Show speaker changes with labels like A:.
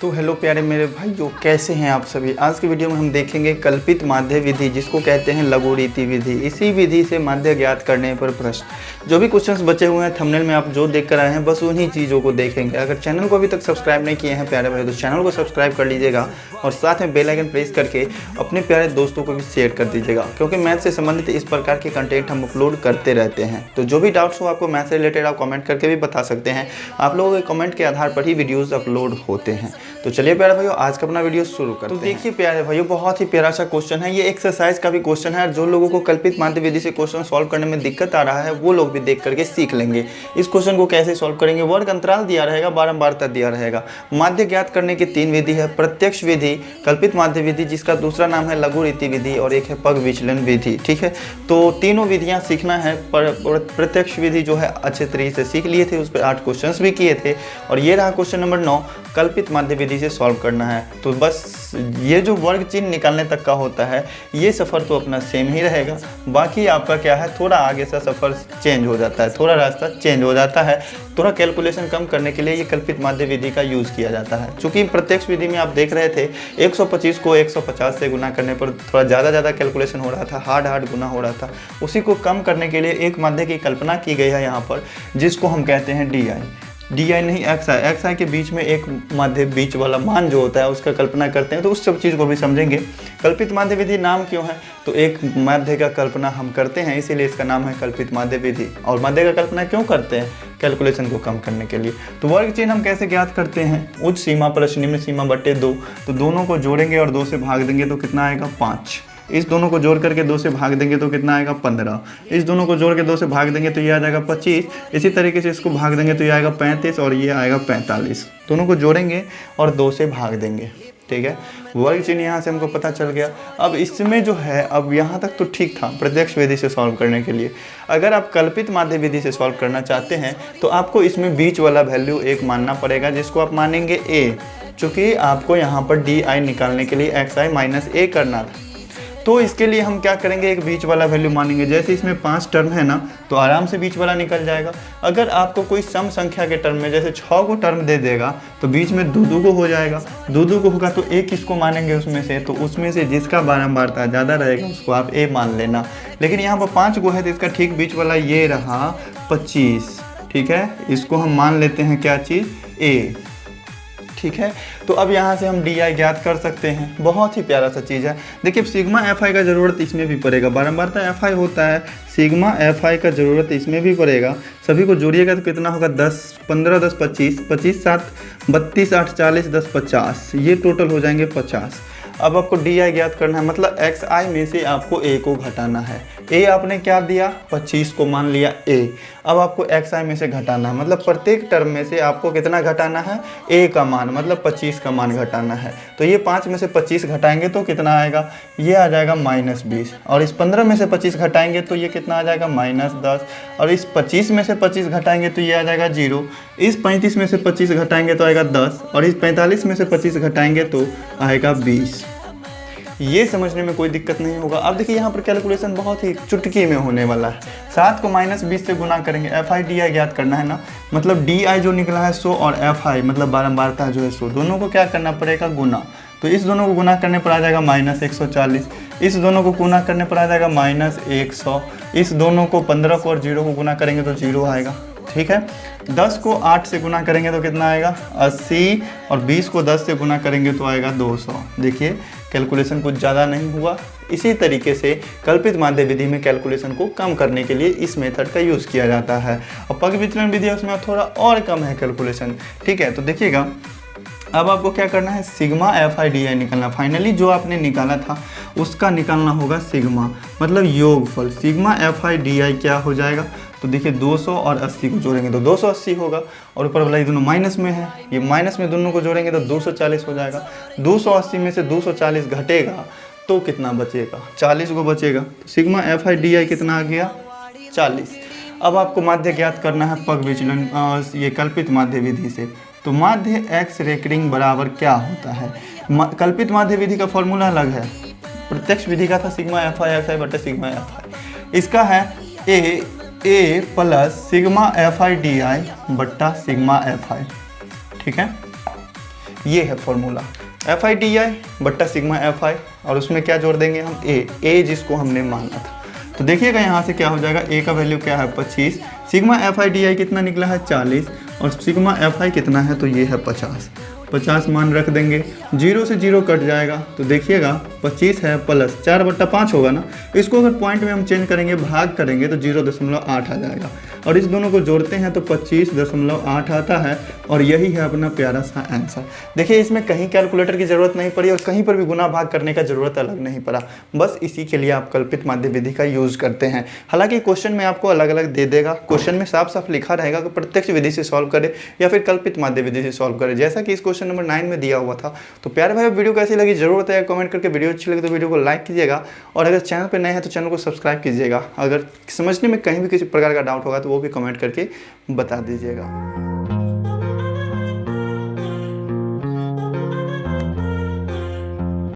A: तो हेलो प्यारे मेरे भाइयों, कैसे हैं आप सभी। आज की वीडियो में हम देखेंगे कल्पित माध्य विधि, जिसको कहते हैं लघु रीति विधि। इसी विधि से माध्य ज्ञात करने पर प्रश्न। जो भी क्वेश्चंस बचे हुए हैं थंबनेल में आप जो देख कर आए हैं, बस उन्हीं चीज़ों को देखेंगे। अगर चैनल को अभी तक सब्सक्राइब नहीं किए हैं प्यारे भाई, तो चैनल को सब्सक्राइब कर लीजिएगा और साथ में बेल आइकन प्रेस करके अपने प्यारे दोस्तों को भी शेयर कर दीजिएगा, क्योंकि मैथ से संबंधित इस प्रकार के कंटेंट हम अपलोड करते रहते हैं। तो जो भी डाउट्स हो आपको मैथ से रिलेटेड, आप कमेंट करके भी बता सकते हैं। आप लोगों के कमेंट के आधार पर ही वीडियोज़ अपलोड होते हैं। तो चलिए प्यारे भाइयों, आज का अपना वीडियो शुरू करते हैं। तो देखिए प्यारे भाइयों, बहुत ही प्यारा सा क्वेश्चन है। ये एक्सरसाइज का भी क्वेश्चन है। जो लोगों को कल्पित माध्य विधि से क्वेश्चन सॉल्व करने में दिक्कत आ रहा है, वो लोग भी देख करके सीख लेंगे। इस क्वेश्चन को कैसे सॉल्व करेंगे, वर्ग अंतराल दिया रहेगा, बारंबारता दिया रहेगा। माध्य ज्ञात करने की 3 विधि है। प्रत्यक्ष विधि, कल्पित माध्य विधि जिसका दूसरा नाम है लघु रीति विधि, और एक है पग विचलन विधि। ठीक है, तो तीनों विधियां सीखना है। प्रत्यक्ष विधि जो है अच्छे तरीके से सीख लिए थे, उस पर 8 क्वेश्चन भी किए थे। और ये रहा क्वेश्चन नंबर 9, कल्पित माध्य विधि से सॉल्व करना है। तो बस ये जो वर्ग चिन्ह निकालने तक का होता है, ये सफ़र तो अपना सेम ही रहेगा। बाकी आपका क्या है, थोड़ा आगे से सफ़र चेंज हो जाता है, थोड़ा रास्ता चेंज हो जाता है। थोड़ा कैलकुलेशन कम करने के लिए ये कल्पित माध्य विधि का यूज़ किया जाता है। चूँकि प्रत्यक्ष विधि में आप देख रहे थे 125 को 150 से गुना करने पर थोड़ा ज़्यादा कैलकुलेशन हो रहा था, हार्ड गुना हो रहा था। उसी को कम करने के लिए एक माध्य की कल्पना की गई है यहाँ पर, जिसको हम कहते हैं डी आई नहीं एक्स आई के बीच में एक माध्य बीच वाला मान जो होता है उसका कल्पना करते हैं। तो उस सब चीज़ को भी समझेंगे। कल्पित माध्य विधि नाम क्यों है, तो एक माध्य का कल्पना हम करते हैं, इसीलिए इसका नाम है कल्पित माध्य विधि। और माध्य का कल्पना क्यों करते हैं, कैलकुलेशन को कम करने के लिए। तो वर्ग चिन्ह हम कैसे ज्ञात करते हैं, उच्च सीमा प्लस निम्न सीमा बटे 2। तो दोनों को जोड़ेंगे और 2 से भाग देंगे तो कितना आएगा, 5। इस दोनों को जोड़ करके 2 से भाग देंगे तो कितना आएगा, 15। इस दोनों को जोड़ के 2 से भाग देंगे तो ये आ जाएगा 25। इसी तरीके से इसको भाग देंगे तो ये आएगा 35 और ये आएगा 45। दोनों को जोड़ेंगे और 2 से भाग देंगे। ठीक है, वर्ग चिन्ह यहाँ से हमको पता चल गया। अब इसमें जो है, अब यहाँ तक तो ठीक था प्रत्यक्ष विधि से सॉल्व करने के लिए। अगर आप कल्पित माध्य विधि से सॉल्व करना चाहते हैं तो आपको इसमें बीच वाला वैल्यू एक मानना पड़ेगा, जिसको आप मानेंगे ए। चूँकि आपको यहाँ पर डी आई निकालने के लिए एक्स आई माइनस ए करना था, तो इसके लिए हम क्या करेंगे, एक बीच वाला वैल्यू मानेंगे। जैसे इसमें 5 टर्म है ना, तो आराम से बीच वाला निकल जाएगा। अगर आपको कोई सम संख्या के टर्म में जैसे 6 को टर्म दे देगा, तो बीच में 2 को हो जाएगा। 2 को होगा तो एक किसको मानेंगे उसमें से, तो उसमें से जिसका बारंबारता ज़्यादा रहेगा उसको आप ए मान लेना। लेकिन यहाँ पर 5 को है, तो इसका ठीक बीच वाला ये रहा 25। ठीक है, इसको हम मान लेते हैं क्या चीज़, ए। ठीक है, तो अब यहाँ से हम डी आई ज्ञात कर सकते हैं। बहुत ही प्यारा सा चीज़ है। देखिए सिग्मा एफ आई का ज़रूरत इसमें भी पड़ेगा, बारंबारता एफ आई होता है, सिग्मा एफ आई का ज़रूरत इसमें भी पड़ेगा। सभी को जोड़िएगा तो कितना होगा, 10 15 10 25, 25 7 32 8 40 10 50, ये टोटल हो जाएंगे 50। अब आपको डी आई ज्ञात करना है, मतलब एक्स आई में से आपको ए को घटाना है। ए आपने क्या दिया, 25 को मान लिया ए। अब आपको एक्स आई में से घटाना है, मतलब प्रत्येक टर्म में से आपको कितना घटाना है, ए का मान, मतलब 25 का मान घटाना है। तो ये 5 में से 25 घटाएंगे तो कितना आएगा, ये आ जाएगा -20। और इस 15 में से 25 घटाएंगे तो ये कितना आ जाएगा, -10। और इस 25 में से 25 घटाएंगे तो ये आ जाएगा 0। इस 35 में से 25 घटाएंगे तो आएगा 10। और इस 45 में से 25 घटाएंगे तो आएगा 20। ये समझने में कोई दिक्कत नहीं होगा। अब देखिए यहाँ पर कैलकुलेशन बहुत ही चुटकी में होने वाला है। 7 को -20 से गुना करेंगे, एफ आई डी आई ज्ञात करना है ना, मतलब डी आई जो निकला है 100 और एफ आई मतलब बारंबारता जो है 100, दोनों को क्या करना पड़ेगा, गुना। तो इस दोनों को गुना करने पर आ जाएगा -140। इस दोनों को गुना करने पर आ जाएगा -100। इस दोनों को 15 को और 0 को गुना करेंगे तो 0 आएगा। ठीक है, 10 को 8 से गुना करेंगे तो कितना आएगा, 80। और 20 को 10 से गुना करेंगे तो आएगा 200। देखिए कैलकुलेशन कुछ ज़्यादा नहीं हुआ। इसी तरीके से कल्पित माध्य विधि में कैलकुलेशन को कम करने के लिए इस मेथड का यूज़ किया जाता है। और पग विचलन विधि उसमें थोड़ा और कम है कैलकुलेशन। ठीक है, तो देखिएगा अब आपको क्या करना है, सिग्मा एफ आई डी आई निकालना। फाइनली जो आपने निकाला था उसका निकालना होगा सिग्मा, मतलब योगफल। सिग्मा एफ आई डी आई क्या हो जाएगा, तो देखिए 200 और 80 को जोड़ेंगे तो 280 होगा। और ऊपर वाला ये दोनों माइनस में है, ये माइनस में दोनों को जोड़ेंगे तो 240 हो जाएगा। 280 में से 240 घटेगा तो कितना बचेगा, 40 को बचेगा। तो सिग्मा एफ आई डी आई कितना आ गया, 40। अब आपको माध्य ज्ञात करना है पग विचलन, ये कल्पित माध्य विधि से। तो माध्य एक्स रेकरिंग बराबर क्या होता है, कल्पित माध्य विधि का फॉर्मूला अलग है, प्रत्यक्ष विधि का था sigma f i x i बटे सिग्मा एफ आई। इसका है A plus sigma f i d i बट्टा सिग्मा एफ आई। ठीक है, ये है formula, f i t i बट्टा सिग्मा एफ आई, और उसमें क्या जोड़ देंगे हम ए जिसको हमने माना था। तो देखिएगा यहाँ से क्या हो जाएगा, ए का वैल्यू क्या है 25, सिग्मा एफ आई टी आई कितना निकला है 40, और सिग्मा एफ आई कितना है तो ये है 50 मान रख देंगे, 0 से 0 कट जाएगा। तो देखिएगा 25 है प्लस 4/5 होगा ना, इसको अगर पॉइंट में हम चेंज करेंगे, भाग करेंगे तो 0.8 आ जाएगा, और इस दोनों को जोड़ते हैं तो 25.8 आता है, और यही है अपना प्यारा सा आंसर। देखिए इसमें कहीं कैलकुलेटर की ज़रूरत नहीं पड़ी और कहीं पर भी गुना भाग करने का ज़रूरत अलग नहीं पड़ा, बस इसी के लिए आप कल्पित माध्य विधि का यूज़ करते हैं। हालांकि क्वेश्चन में आपको अलग अलग दे देगा, क्वेश्चन में साफ साफ लिखा रहेगा कि प्रत्यक्ष विधि से सॉल्व करें या फिर कल्पित माध्य विधि से सॉल्व करें, जैसा कि इस क्वेश्चन नंबर 9 में दिया हुआ था। तो प्यारे भाई वीडियो कैसी लगी जरूर बताइए कमेंट करके, वीडियो अच्छी लगी तो वीडियो को लाइक कीजिएगा, और अगर चैनल पर नए हैं तो चैनल को सब्सक्राइब कीजिएगा। अगर समझने में कहीं भी किसी प्रकार का डाउट होगा तो वो भी कमेंट करके बता दीजिएगा।